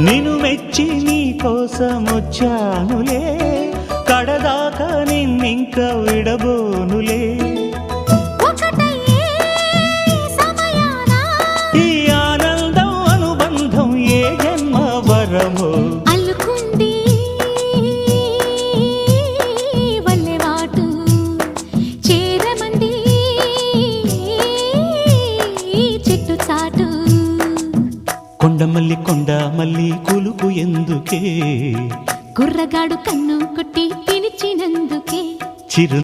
నిన్ను మెచ్చి నీ కోసం వచ్చానులే, కడదాకా నిన్నింక విడబోనులే. ఈ ఆనందం అనుబంధం ఏ జన్మ వరమో అల్లుకుంది వల్లెవాటు చేరమంది చెట్టు చాటు. కొండమల్లి కొండ మల్లి కులుకు ఎందుకే, కుర్రగాడు కన్ను కొట్టి పిలిచినందుకే. చిరు